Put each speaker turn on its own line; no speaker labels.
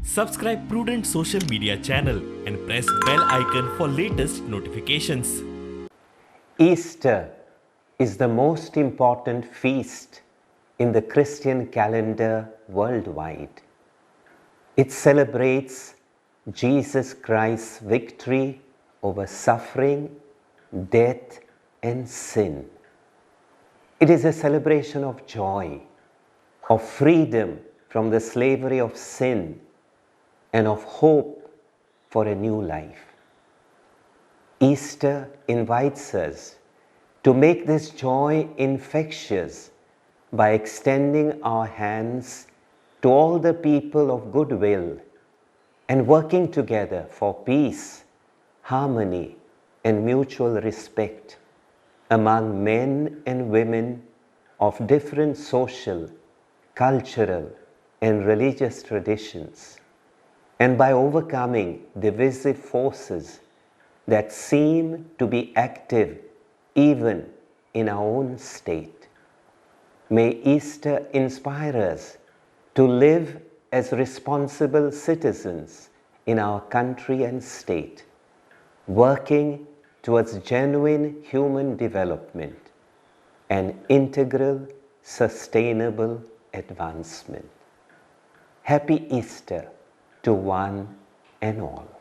Subscribe Prudent social media channel and press bell icon for latest notifications.
Easter is the most important feast in the Christian calendar worldwide. It celebrates Jesus Christ's victory over suffering, death, and sin. It is a celebration of joy, of freedom from the slavery of sin, and of hope for a new life. Easter invites us to make this joy infectious by extending our hands to all the people of goodwill and working together for peace, harmony, and mutual respect among men and women of different social, cultural, and religious traditions, and by overcoming divisive forces that seem to be active even in our own state. May Easter inspire us to live as responsible citizens in our country and state, working towards genuine human development and integral, sustainable advancement. Happy Easter to one and all.